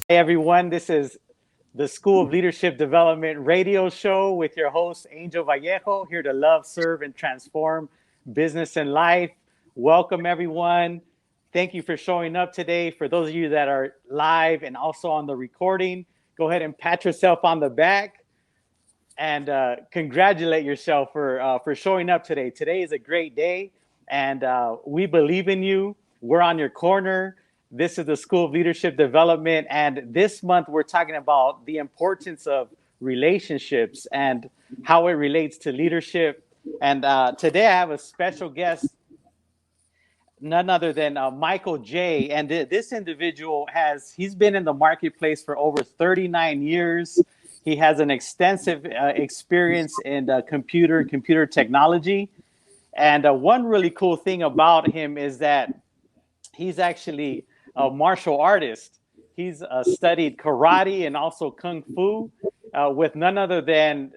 everyone. This is the School of Leadership Development radio show with your host, Angel Vallejo, here to love, serve, and transform business and life. Welcome, everyone. Thank you for showing up today. For those of you that are live and also on the recording, go ahead and pat yourself on the back and congratulate yourself for showing up today. Today is a great day, and we believe in you. We're on your corner. This is the School of Leadership Development, and this month we're talking about the importance of relationships and how it relates to leadership. And today I have a special guest, none other than Michael J. And this individual he's been in the marketplace for over 39 years. He has an extensive experience in computer technology. And one really cool thing about him is that he's actually a martial artist. He's studied karate and also kung fu with none other than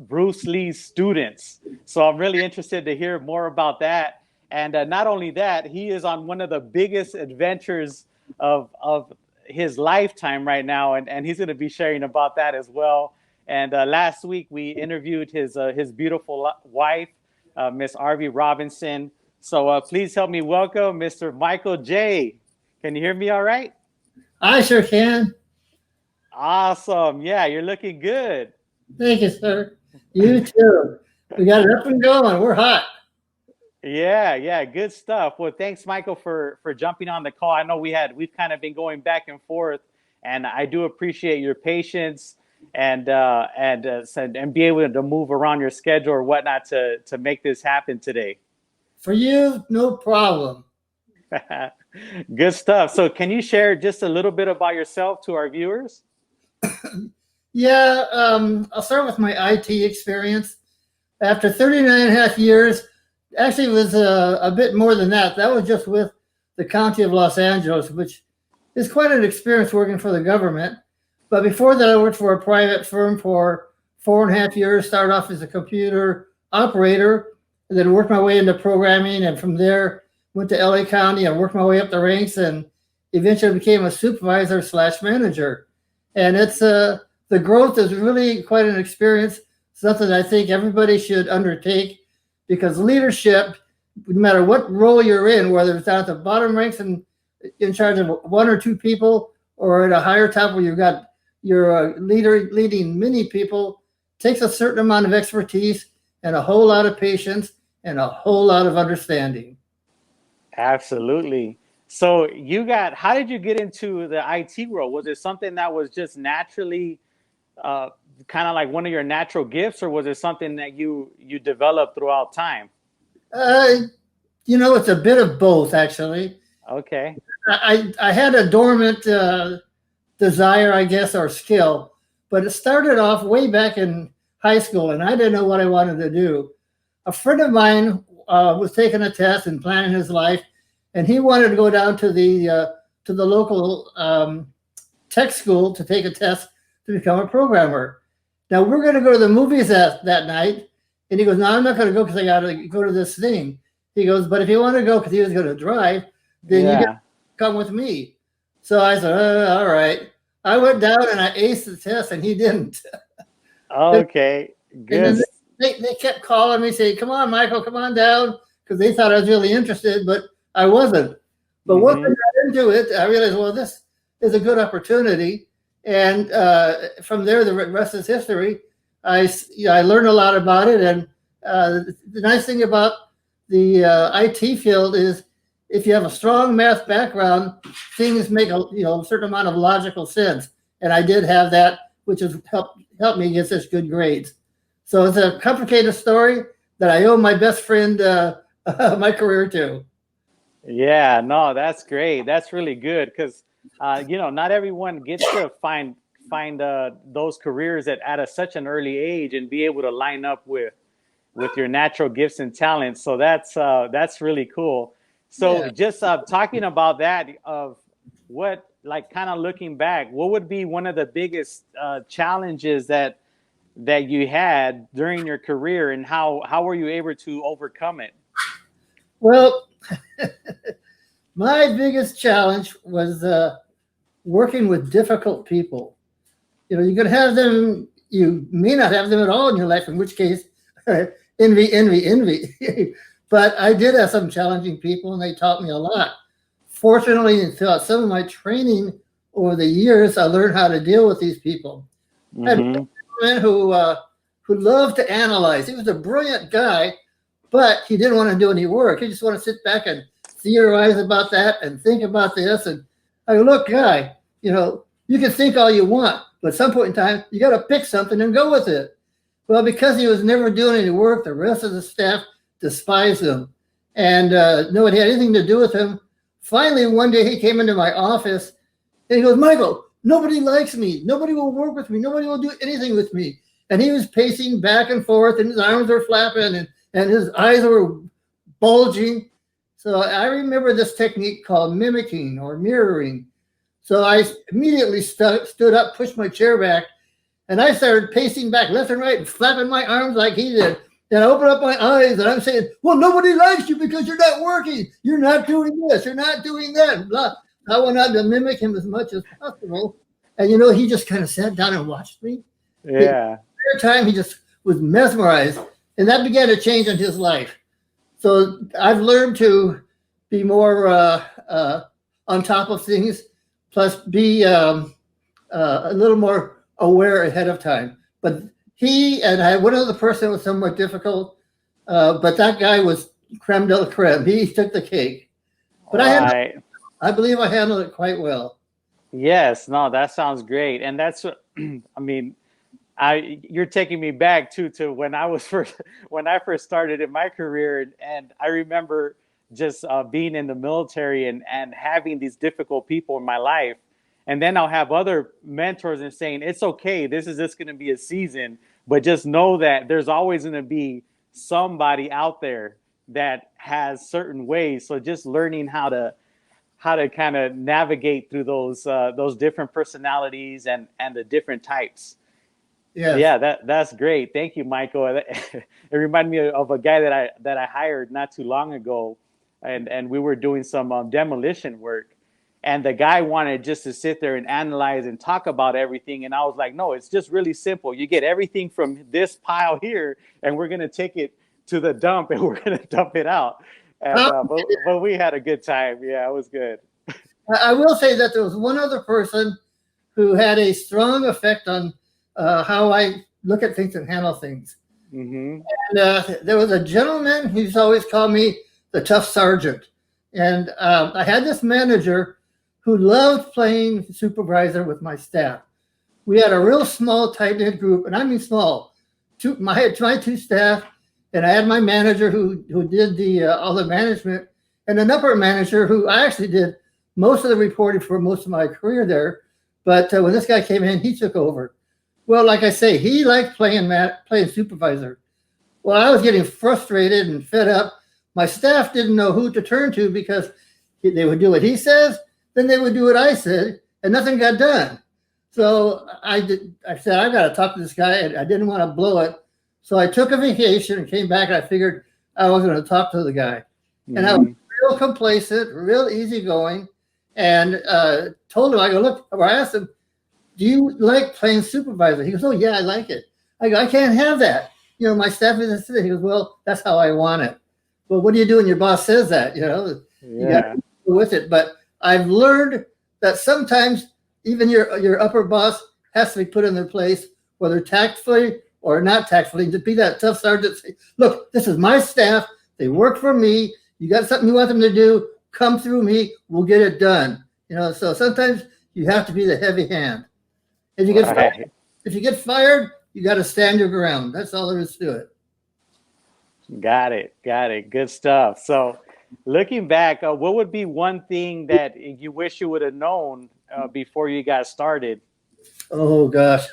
Bruce Lee's students. So I'm really interested to hear more about that. And not only that, he is on one of the biggest adventures of his lifetime right now, and he's going to be sharing about that as well. And last week we interviewed his beautiful wife, Miss Arvie Robinson. So please help me welcome Mr. Michael J. Can you hear me all right? I sure can. Awesome. Yeah, you're looking good. Thank you, sir. You too. We got it up and going. We're hot. Yeah, good stuff. Well, thanks, Michael, for jumping on the call. I know we've kind of been going back and forth, and I do appreciate your patience and be able to move around your schedule or whatnot to make this happen today. For you, no problem. Good stuff. So, can you share just a little bit about yourself to our viewers? Yeah, I'll start with my IT experience. After 39 and a half years, actually it was a bit more than that. That was just with the County of Los Angeles, which is quite an experience working for the government. But before that, I worked for a private firm for 4.5 years, started off as a computer operator, and then worked my way into programming. And from there, went to LA County and worked my way up the ranks and eventually became a supervisor / manager. And it's the growth is really quite an experience, something I think everybody should undertake, because leadership, no matter what role you're in, whether it's down at the bottom ranks and in charge of one or two people, or at a higher top where you're a leader leading many people, takes a certain amount of expertise and a whole lot of patience and a whole lot of understanding. Absolutely. So how did you get into the IT world? Was it something that was just naturally kind of like one of your natural gifts, or was it something that you developed throughout time? It's a bit of both, actually. Okay. I had a dormant desire, I guess, or skill, but it started off way back in high school, and I didn't know what I wanted to do. A friend of mine was taking a test and planning his life, and he wanted to go down to the local tech school to take a test to become a programmer. Now, we're going to go to the movies that night, and he goes, "No, I'm not going to go because I got to go to this thing." He goes, "But if you want to go," because he was going to drive, "then you got to come with me." So I said, "All right." I went down and I aced the test, and he didn't. Okay, good. They kept calling me, saying, "Come on, Michael, come on down," because they thought I was really interested, but I wasn't. But once I got into it, I realized, well, this is a good opportunity. And from there, the rest is history. I learned a lot about it. And the nice thing about the IT field is if you have a strong math background, things make a certain amount of logical sense. And I did have that, which has helped me get such good grades. So it's a complicated story that I owe my best friend my career to. Yeah, no, that's great. That's really good because not everyone gets to find those careers at such an early age and be able to line up with your natural gifts and talents. So that's really cool. So just talking about that, of what, like, kind of looking back, what would be one of the biggest challenges that you had during your career, and how were you able to overcome it? Well, my biggest challenge was working with difficult people. You could have them, you may not have them at all in your life, in which case, envy. But I did have some challenging people, and they taught me a lot. Fortunately, throughout some of my training over the years, I learned how to deal with these people. I had Mm-hmm. a man who loved to analyze. He was a brilliant guy, but he didn't want to do any work. He just wanted to sit back and theorize about that and think about this. And I go, look, guy, you can think all you want, but at some point in time, you got to pick something and go with it. Well, because he was never doing any work, the rest of the staff despised him, and nobody had anything to do with him. Finally, one day he came into my office and he goes, Michael, nobody likes me. Nobody will work with me. Nobody will do anything with me. And he was pacing back and forth, and his arms were flapping, and his eyes were bulging. So I remember this technique called mimicking or mirroring. So I immediately stood up, pushed my chair back, and I started pacing back left and right and flapping my arms like he did. And I opened up my eyes and I'm saying, well, nobody likes you because you're not working. You're not doing this. You're not doing that. Blah. I went on to mimic him as much as possible. And, he just kind of sat down and watched me. Yeah. Every time he just was mesmerized. And that began to change in his life. So I've learned to be more on top of things, plus be a little more aware ahead of time. But he and I, one other person was somewhat difficult, but that guy was creme de la creme. He took the cake. But I believe I handled it quite well. Yes, no, that sounds great. And that's what I mean, you're taking me back to when when I first started in my career, and I remember just being in the military and having these difficult people in my life. And then I'll have other mentors and saying, it's okay, this is just going to be a season, but just know that there's always going to be somebody out there that has certain ways. So just learning how to kind of navigate through those different personalities and the different types. Yes. Yeah, that's great. Thank you, Michael. It reminded me of a guy that I hired not too long ago, and we were doing some demolition work. And the guy wanted just to sit there and analyze and talk about everything. And I was like, no, it's just really simple. You get everything from this pile here, and we're going to take it to the dump, and we're going to dump it out. And but we had a good time. Yeah, it was good. I will say that there was one other person who had a strong effect on how I look at things and handle things. Mm-hmm. And there was a gentleman who's always called me the tough sergeant. And I had this manager who loved playing supervisor with my staff. We had a real small, tight-knit group, and I mean small. My two staff, and I had my manager who did all the management, and an upper manager who I actually did most of the reporting for most of my career there. But when this guy came in, he took over. Well, like I say, he liked playing supervisor. Well, I was getting frustrated and fed up. My staff didn't know who to turn to because they would do what he says, then they would do what I said, and nothing got done. So I said, I've got to talk to this guy, and I didn't want to blow it. So I took a vacation and came back, and I figured I was going to talk to the guy. Mm-hmm. And I was real complacent, real easygoing, and told him, I go, look, or I asked him, do you like playing supervisor? He goes, oh, yeah, I like it. I go, I can't have that. My staff isn't sitting. He goes, well, that's how I want it. Well, what do you do when your boss says that? You got to go with it. But I've learned that sometimes even your upper boss has to be put in their place, whether tactfully or not tactfully, to be that tough sergeant. Say, look, this is my staff. They work for me. You got something you want them to do, come through me. We'll get it done. So sometimes you have to be the heavy hand. If you get fired, you got to stand your ground. That's all there is to it. Got it. Good stuff. So looking back, what would be one thing that you wish you would have known before you got started? Oh, gosh.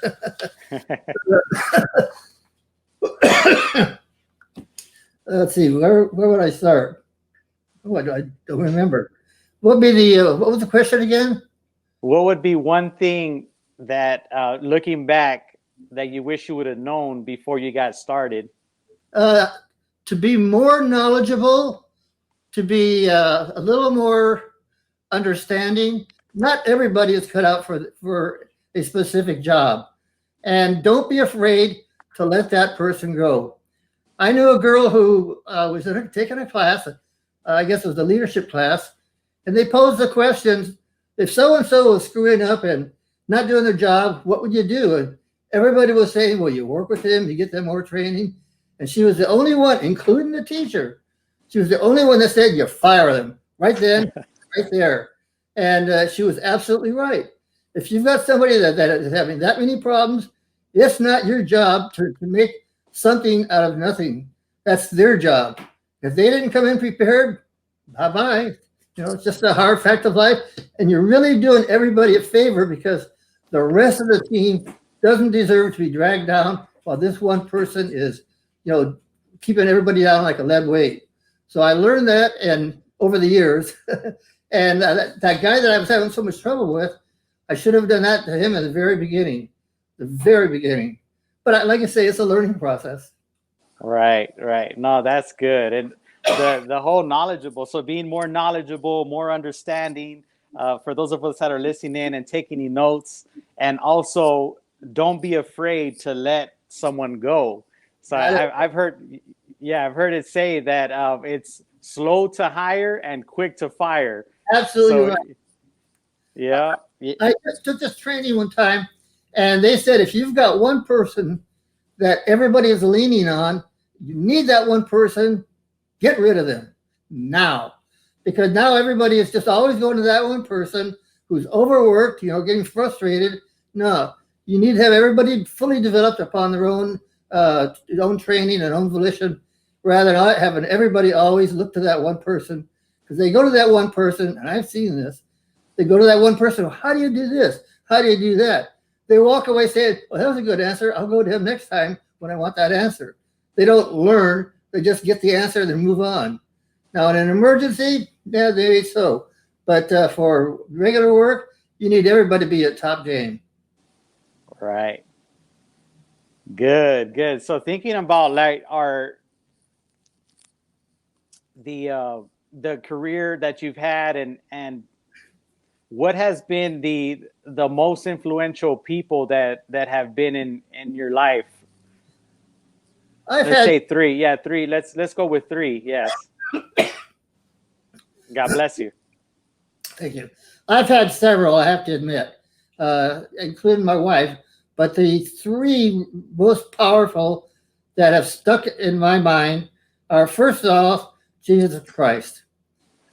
Let's see. Where would I start? Oh, I don't remember. What was the question again? What would be one thing that, looking back, that you wish you would have known before you got started? To be more knowledgeable, to be a little more understanding, not everybody is cut out for a specific job. And don't be afraid to let that person go. I knew a girl who was taking a class, I guess it was a leadership class, and they posed the question, if so and so was screwing up and not doing their job, what would you do? And everybody was saying, well, you work with them, you get them more training. And she was the only one, including the teacher, she was the only one that said, you fire them right then, right there. And she was absolutely right. If you've got somebody that is having that many problems, it's not your job to make something out of nothing. That's their job. If they didn't come in prepared, bye-bye. It's just a hard fact of life. And you're really doing everybody a favor because the rest of the team doesn't deserve to be dragged down while this one person is, keeping everybody down like a lead weight. So I learned that and over the years. And that guy that I was having so much trouble with, I should have done that to him at the very beginning. But like I say, it's a learning process. Right. No, that's good. And the whole knowledgeable. So being more knowledgeable, more understanding, for those of us that are listening in and taking notes, and also don't be afraid to let someone go. So I've heard it say that it's slow to hire and quick to fire. Absolutely right. Yeah. I just took this training one time, and they said if you've got one person that everybody is leaning on, you need that one person, get rid of them now. Because now everybody is just always going to that one person who's overworked, getting frustrated. No, you need to have everybody fully developed upon their own training and own volition, rather than having everybody always look to that one person. Because they go to that one person, and I've seen this, they go to that one person, how do you do this? How do you do that? They walk away saying, well, that was a good answer. I'll go to him next time when I want that answer. They don't learn. They just get the answer and then move on. Now, in an emergency, yeah, maybe so. But for regular work, you need everybody to be at top game. Right. Good. So thinking about like the career that you've had and what has been the most influential people that have been in your life? Let's say three. Yeah, three. Let's go with three. Yes. God bless you. Thank you. I've had several, I have to admit, including my wife. But the three most powerful that have stuck in my mind are, first off, Jesus Christ.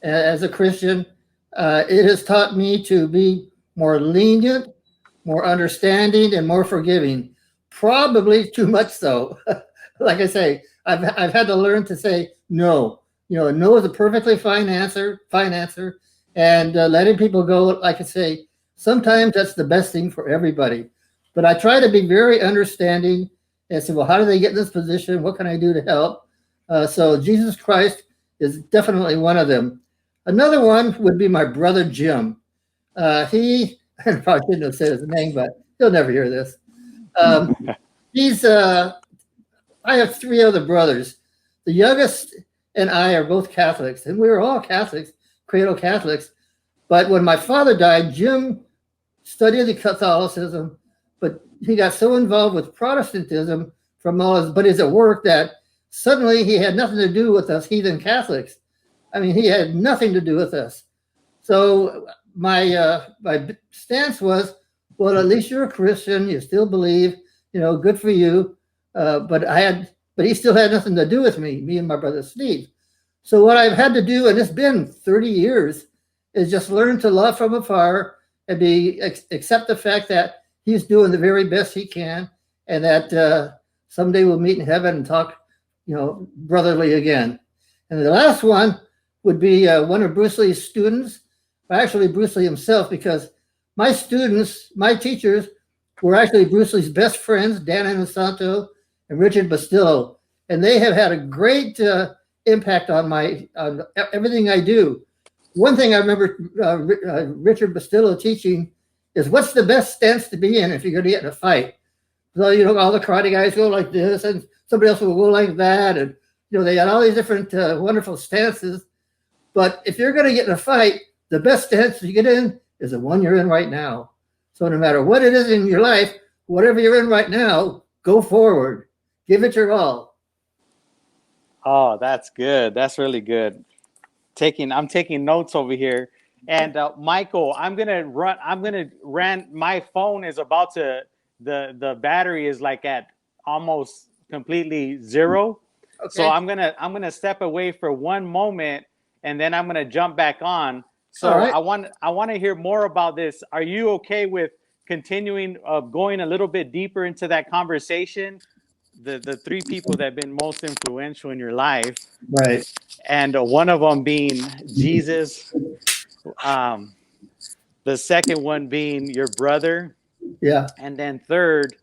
As a Christian, it has taught me to be more lenient, more understanding, and more forgiving. Probably too much so. Like I say, I've had to learn to say no. No is a perfectly fine answer, and letting people go. Like I say, sometimes that's the best thing for everybody. But I try to be very understanding and say, well, how do they get in this position? What can I do to help? So Jesus Christ is definitely one of them. Another one would be my brother Jim. He, I probably shouldn't have said his name, but he'll never hear this. I have three other brothers. The youngest and I are both Catholics, and we were all Catholics, cradle Catholics. But when my father died, Jim studied the Catholicism, but he got so involved with Protestantism from all his buddies at work that suddenly he had nothing to do with us heathen Catholics. I mean, he had nothing to do with us. So my stance was, well, at least you're a Christian. You still believe, good for you. But he still had nothing to do with me and my brother Steve. So what I've had to do, and it's been 30 years, is just learn to love from afar and accept the fact that he's doing the very best he can, and that someday we'll meet in heaven and talk, brotherly again. And the last one would be one of Bruce Lee's students, actually Bruce Lee himself, because my teachers were actually Bruce Lee's best friends, Dan Inosanto and Richard Bastillo, and they have had a great impact on everything I do. One thing I remember Richard Bastillo teaching is what's the best stance to be in if you're going to get in a fight. So, all the karate guys go like this, and somebody else will go like that, and they had all these different wonderful stances. But if you're going to get in a fight, the best stance you get in is the one you're in right now. So no matter what it is in your life, whatever you're in right now, go forward. Give it your all. Oh, that's good. That's really good. I'm taking notes over here. And Michael, I'm gonna rant. My phone is about to the battery is like at almost completely zero. So Okay. I'm gonna step away for one moment, and then I'm gonna jump back on. All So right. I want to hear more about this. Are you okay with continuing going a little bit deeper into that conversation? The three people that have been most influential in your life, Right. and one of them being Jesus, um, the second one being your brother, Yeah. and then third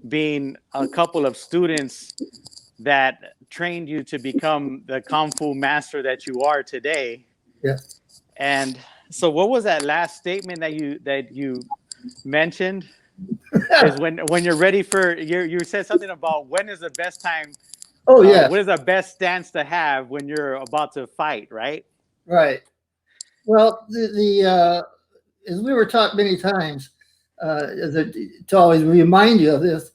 being a couple of students that trained you to become the kung fu master that you are today. Yeah. And so, what was that last statement that you mentioned? Is when you're ready for you said something about when is the best time, Oh yeah. what is the best stance to have when you're about to fight, right? Right. Well, the as we were taught many times, to always remind you of this.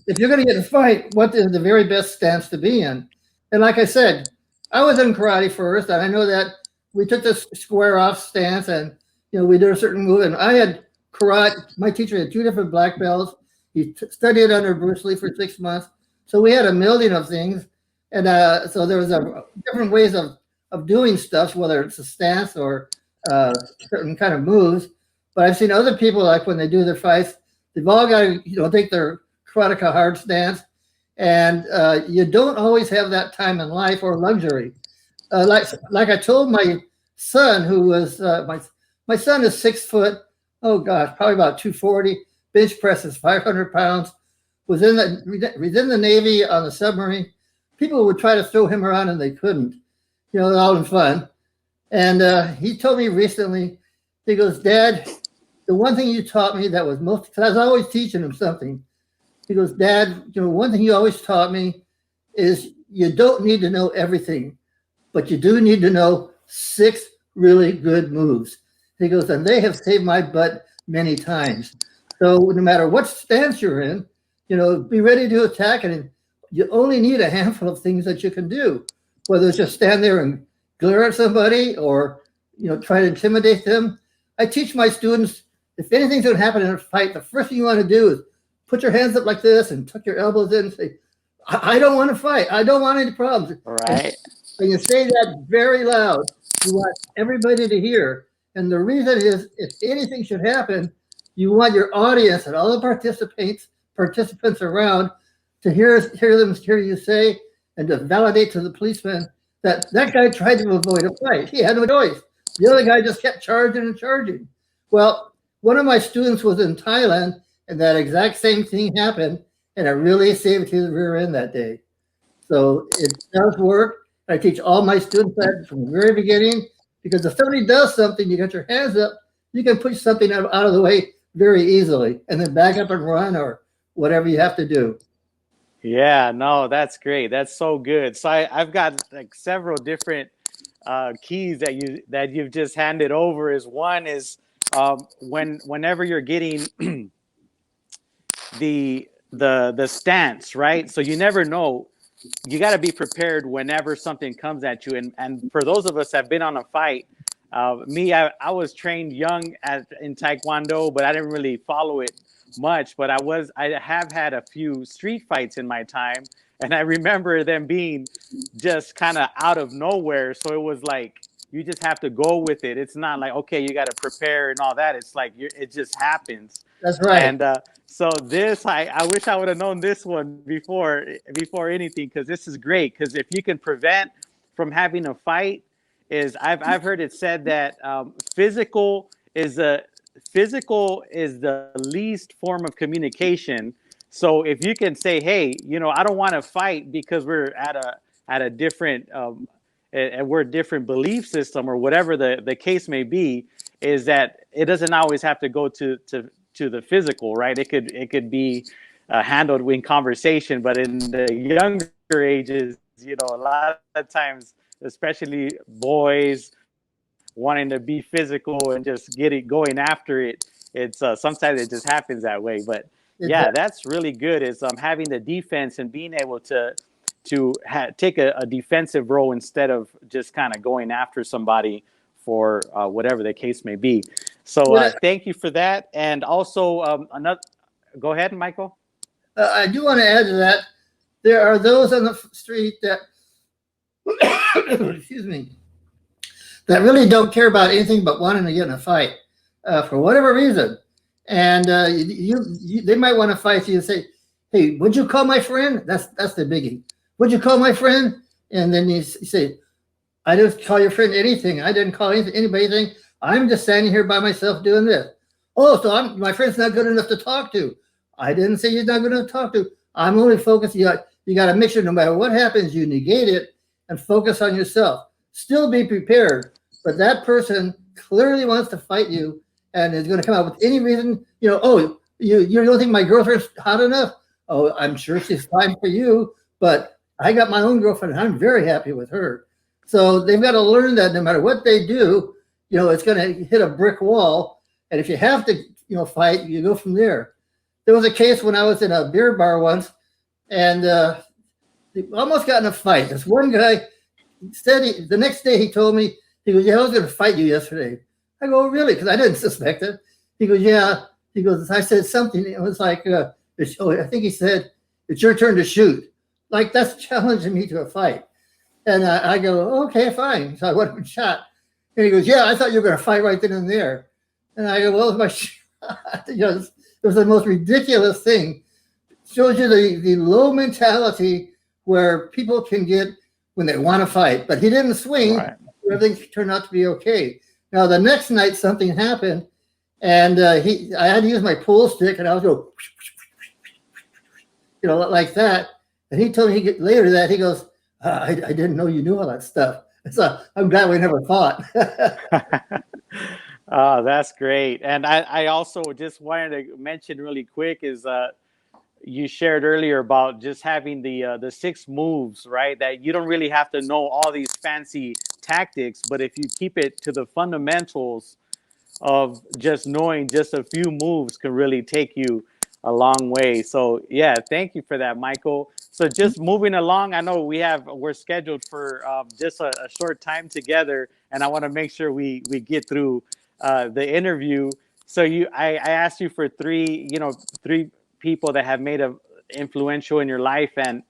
If you're going to get in a fight, what is the very best stance to be in? And like I said, I was in karate first, and I know that we took this square off stance, and we did a certain move. And I had karate. My teacher had two different black belts. He studied under Bruce Lee for 6 months, so we had a million of things, and so there was different ways of doing stuff, whether it's a stance or certain kind of moves. But I've seen other people, like when they do their fights, they've all got to take their karate hard stance, and you don't always have that time in life or luxury. Like I told my son, who was my son is 6 foot. Oh gosh, probably about 240. Bench presses 500 pounds. Was in the Navy on the submarine. People would try to throw him around and they couldn't. All in fun. And he told me recently, he goes, Dad, the one thing you taught me that was most, because I was always teaching him something. He goes, Dad, one thing you always taught me is you don't need to know everything, but you do need to know 6 really good moves. He goes, and they have saved my butt many times. So no matter what stance you're in, be ready to attack, and you only need a handful of things that you can do, whether it's just stand there and glare at somebody or, try to intimidate them. I teach my students, if anything's going to happen in a fight, the first thing you want to do is put your hands up like this and tuck your elbows in and say, I don't want to fight. I don't want any problems. Right. And you say that very loud. You want everybody to hear. And the reason is, if anything should happen, you want your audience and all the participants around to hear you say, and to validate to the policeman that guy tried to avoid a fight. He had no choice. The other guy just kept charging and charging. Well, one of my students was in Thailand, and that exact same thing happened, and it really saved his rear end that day. So it does work. I teach all my students that from the very beginning, because if somebody does something, you got your hands up, you can push something out of the way very easily, and then back up and run or whatever you have to do. Yeah, no, that's great. That's so good. So I've got like several different keys that you've just handed over. Is one is whenever you're getting the stance, right? So you never know. You got to be prepared whenever something comes at you. And for those of us that have been on a fight, I was trained young in Taekwondo, but I didn't really follow it much. But I have had a few street fights in my time, and I remember them being just kind of out of nowhere. So it was like you just have to go with it. It's not like, okay, you got to prepare and all that. It's like it just happens. That's right. And so I wish I would have known this one before anything, because this is great. Because if you can prevent from having a fight, is I've heard it said that physical is the least form of communication. So if you can say, hey, I don't want to fight because we're at a different and we're a different belief system or whatever the case may be, is that it doesn't always have to go to the physical, right? It could be handled in conversation, but in the younger ages, a lot of times, especially boys wanting to be physical and just going after it. It's sometimes it just happens that way. But yeah, that's really good. Is having the defense and being able to take a defensive role instead of just kind of going after somebody for whatever the case may be. So thank you for that. And also another. Go ahead, Michael. I do want to add to that. There are those on the street that, excuse me, that really don't care about anything but wanting to get in a fight for whatever reason. And they might want to fight you and say, "Hey, would you call my friend?" That's the biggie. Would you call my friend? And then you say, "I didn't call your friend anything. I didn't call anybody anything. I'm just standing here by myself doing this." "Oh, so my friend's not good enough to talk to." "I didn't say you're not good enough to talk to. I'm only focused. You got to make sure no matter what happens, you negate it and focus on yourself. Still be prepared. But that person clearly wants to fight you and is going to come out with any reason. Oh, you don't think my girlfriend's hot enough? Oh, I'm sure she's fine for you, but I got my own girlfriend and I'm very happy with her." So they've got to learn that no matter what they do, it's going to hit a brick wall. And if you have to, fight, you go from there. There was a case when I was in a beer bar once, and they almost got in a fight. This one guy said the next day he told me, he goes, "Yeah, I was going to fight you yesterday." I go, "Really?" Because I didn't suspect it. He goes, "Yeah." He goes, "I said something." It was like, I think he said, "It's your turn to shoot." Like, that's challenging me to a fight. And I go, "Okay, fine." So I went and shot. And he goes, "Yeah, I thought you were going to fight right then and there." And I go, "Well, if I shot," it was the most ridiculous thing. Shows you the low mentality where people can get when they want to fight. But he didn't swing. Right. Everything turned out to be okay. Now, the next night, something happened. And I had to use my pool stick, and I was going, like that. And he told me later that he goes, I didn't know you knew all that stuff. So I'm glad we never fought." Oh, that's great. And I also just wanted to mention really quick is you shared earlier about just having the 6 moves, right? That you don't really have to know all these fancy tactics, but if you keep it to the fundamentals of just knowing just a few moves can really take you a long way. So yeah, thank you for that, Michael. So just moving along, I know we're scheduled for just a short time together, and I want to make sure we get through the interview. So I asked you for three people that have made a influential in your life, and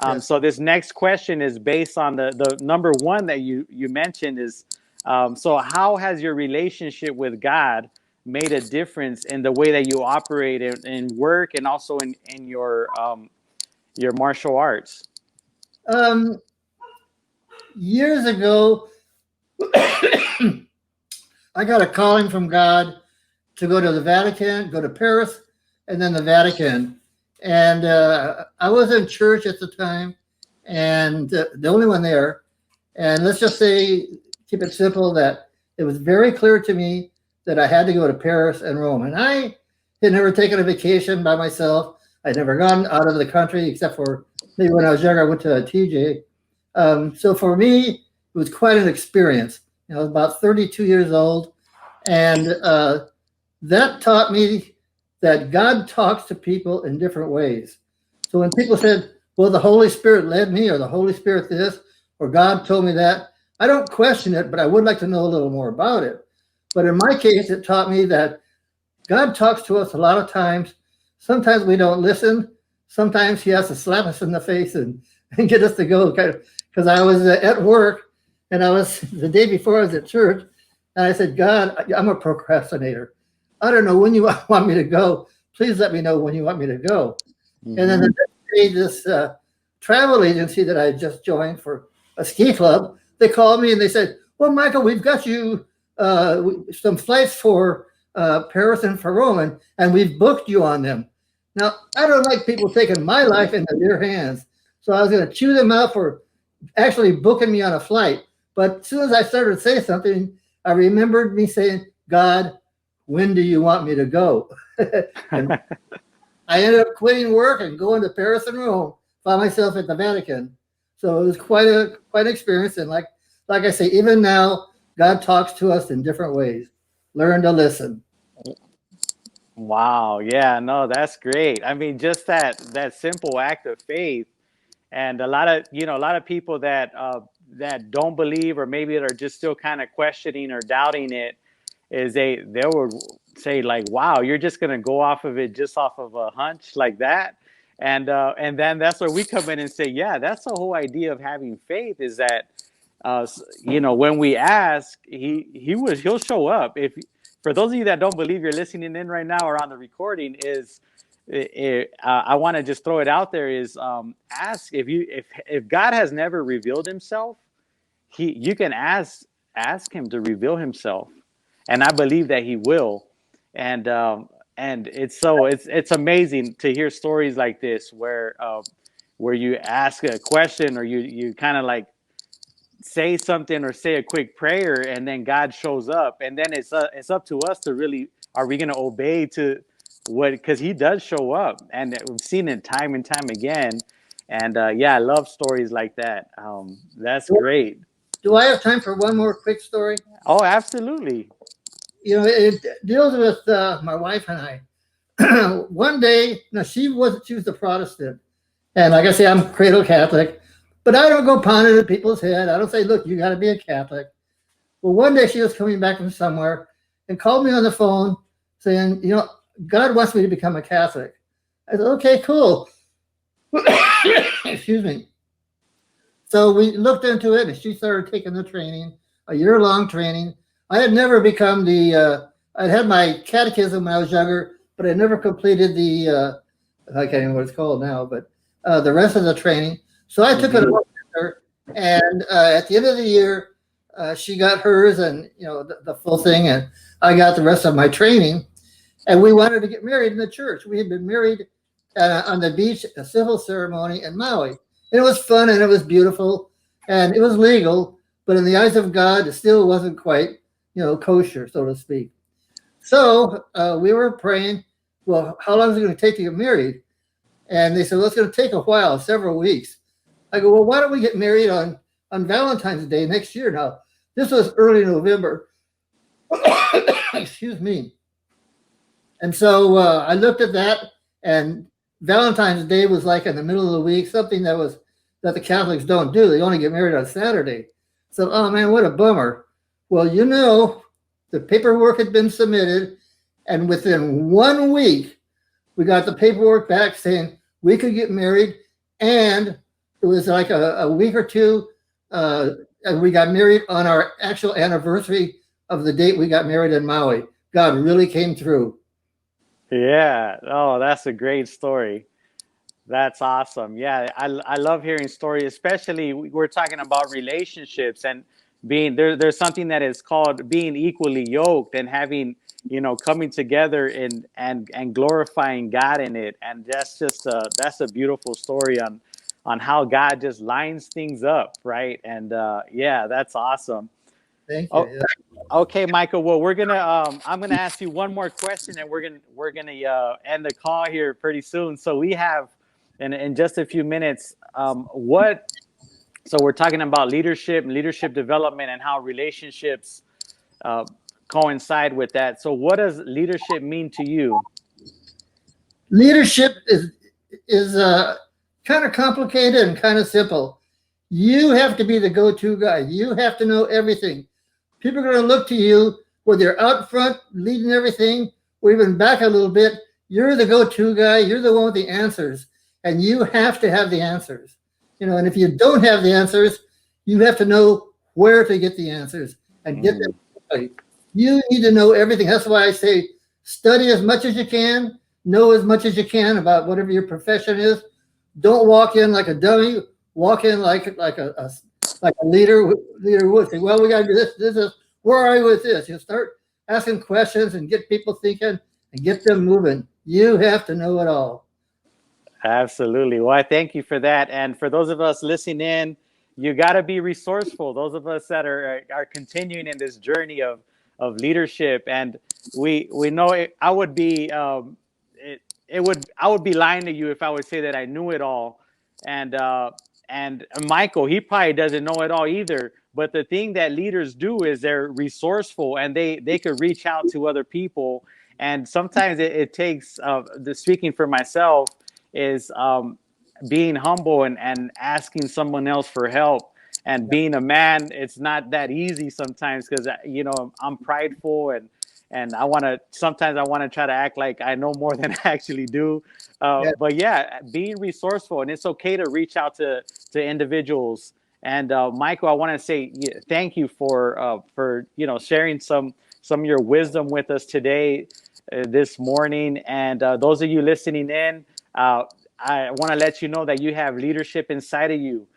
yes. So this next question is based on the number one that you mentioned is, so how has your relationship with God made a difference in the way that you operate in work and also in your martial arts? Years ago, I got a calling from God to go to the Vatican, go to Paris, and then the Vatican. And I was in church at the time, and the only one there. And let's just say, keep it simple, that it was very clear to me that I had to go to Paris and Rome. And I had never taken a vacation by myself. I'd never gone out of the country, except for maybe when I was younger, I went to a TJ. So for me, it was quite an experience. I was about 32 years old. And that taught me that God talks to people in different ways. So when people said, "Well, the Holy Spirit led me," or "the Holy Spirit this," or "God told me that," I don't question it, but I would like to know a little more about it. But in my case, it taught me that God talks to us a lot of times. Sometimes we don't listen. Sometimes he has to slap us in the face and get us to go. Because I was at work, and I was the day before I was at church, and I said, "God, I'm a procrastinator. I don't know when you want me to go. Please let me know when you want me to go." Mm-hmm. And then the next day, this travel agency that I just joined for a ski club, they called me and they said, "Well, Michael, we've got you some flights for Paris and for Rome, and we've booked you on them." Now, I don't like people taking my life into their hands, so I was going to chew them out for actually booking me on a flight. But as soon as I started to say something, I remembered me saying, "God, when do you want me to go?" And I ended up quitting work and going to Paris and Rome, found myself at the Vatican. So it was quite an experience. And like I say, even now, God talks to us in different ways. Learn to listen. Wow. Yeah, no, that's great. I mean, just that simple act of faith, and a lot of a lot of people that don't believe, or maybe that are just still kind of questioning or doubting it, is they would say like, wow, you're just going to go off of it, just off of a hunch like that. And then that's where we come in and say, yeah, that's the whole idea of having faith, is that when we ask, he'll show up. If For those of you that don't believe, you're listening in right now or on the recording, I want to just throw it out there, is ask. If God has never revealed himself, you can ask him to reveal himself, and I believe that he will. And it's amazing to hear stories like this, where you ask a question, or you kind of like say something or say a quick prayer, and then God shows up, and then it's up to us to really, are we going to obey to what, because he does show up, and we've seen it time and time again. And yeah, I love stories like that. That's great. Do I have time for one more quick story? Oh, absolutely. It deals with my wife and I. One day, no, she was a Protestant, and like I say, I'm cradle Catholic, but I don't go pounding at people's head. I don't say, look, you got to be a Catholic. Well, one day she was coming back from somewhere and called me on the phone saying, God wants me to become a Catholic. I said, okay, cool. Excuse me. So we looked into it, and she started taking the training, a year-long training. I had never become I had my catechism when I was younger, but I never completed I can't even what it's called now, but the rest of the training. So I took it over with her, and at the end of the year, she got hers, and the full thing, and I got the rest of my training. And we wanted to get married in the church. We had been married on the beach, a civil ceremony in Maui. And it was fun, and it was beautiful, and it was legal, but in the eyes of God, it still wasn't quite, kosher, so to speak. So we were praying, well, how long is it going to take to get married? And they said, well, it's going to take a while, several weeks. I go, well, why don't we get married on Valentine's Day next year? Now, this was early November. Excuse me. And so I looked at that, and Valentine's Day was like in the middle of the week, something that the Catholics don't do. They only get married on Saturday. So, oh man, what a bummer. Well, the paperwork had been submitted, and within 1 week, we got the paperwork back saying we could get married, and it was like a week or two, and we got married on our actual anniversary of the date we got married in Maui. God really came through. Yeah. Oh, that's a great story. That's awesome. Yeah, I love hearing stories, especially we're talking about relationships, and being there's something that is called being equally yoked, and having, coming together and glorifying God in it. And that's a beautiful story on how God just lines things up, right? And yeah, that's awesome. Thank you. Oh, Yeah. okay, Michael. Well, I'm gonna ask you one more question, and we're gonna end the call here pretty soon. So we have, in just a few minutes, so we're talking about leadership development, and how relationships uh, coincide with that. So what does leadership mean to you? Leadership is kind of complicated and kind of simple. You have to be the go-to guy. You have to know everything. People are going to look to you, whether you're out front leading everything, or even back a little bit. You're the go-to guy. You're the one with the answers, and you have to have the answers. And if you don't have the answers, you have to know where to get the answers and get them right. You need to know everything. That's why I say study as much as you can, know as much as you can about whatever your profession is. Don't walk in like a dummy. Walk in like a leader would say, well, we got to do this. This is where are you with this? You start asking questions and get people thinking and get them moving. You have to know it all. Absolutely. Well, I thank you for that. And for those of us listening in, you got to be resourceful. Those of us that are continuing in this journey of leadership, and we know it, I would be it would I would be lying to you if I would say that I knew it all. And and Michael, he probably doesn't know it all either. But the thing that leaders do is they're resourceful, and they could reach out to other people. And sometimes it takes the speaking for myself is being humble and asking someone else for help. And being a man, it's not that easy sometimes because I'm prideful, and sometimes I want to try to act like I know more than I actually do. Yeah. But yeah, being resourceful, and it's okay to reach out to individuals. And Michael, I want to say thank you for sharing some of your wisdom with us today, this morning. And those of you listening in, I want to let you know that you have leadership inside of you.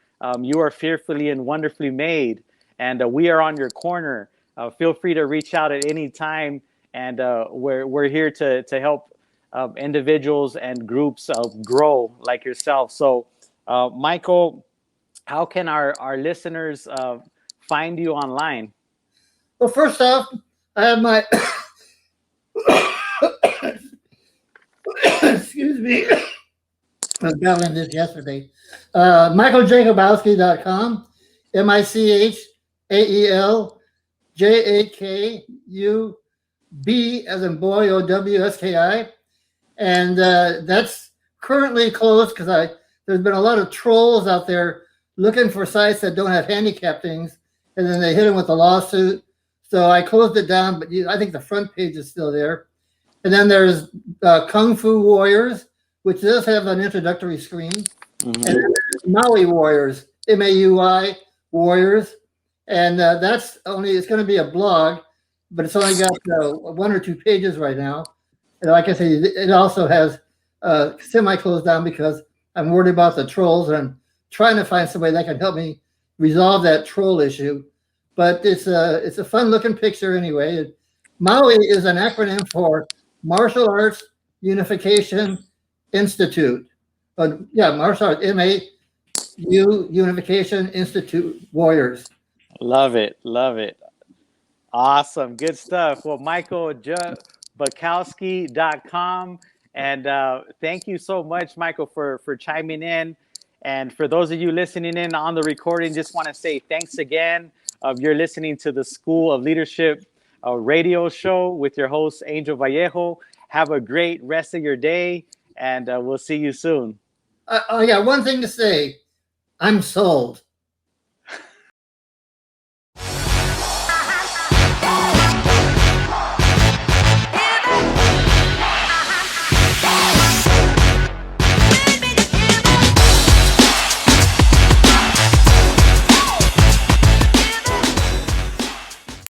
You are fearfully and wonderfully made, and we are on your corner. Feel free to reach out at any time, and we're here to help individuals and groups grow like yourself. So, Michael, how can our listeners find you online? Well, first off, I have my excuse me. I was battling this yesterday. MichaelJakubowski.com, MichaelJakub as in boy, OWSKI. And that's currently closed because there's been a lot of trolls out there looking for sites that don't have handicap things, and then they hit them with a lawsuit. So I closed it down, but I think the front page is still there. And then there's Kung Fu Warriors, which does have an introductory screen. Mm-hmm. And then there's Maui Warriors, MAUI Warriors. And it's going to be a blog, but it's only got 1 or 2 pages right now. And like I say, it also has semi-closed down because I'm worried about the trolls, and I'm trying to find somebody that can help me resolve that troll issue. But it's a fun-looking picture anyway. Maui is an acronym for Martial Arts Unification Institute. Martial Arts, MAU Unification Institute Warriors. Love it. Awesome. Good stuff. Well, Michael Jakubowski.com. And thank you so much, Michael, for chiming in. And for those of you listening in on the recording, just want to say thanks again. You're listening to the School of Leadership radio show with your host, Angel Vallejo. Have a great rest of your day, and we'll see you soon. One thing to say. I'm sold.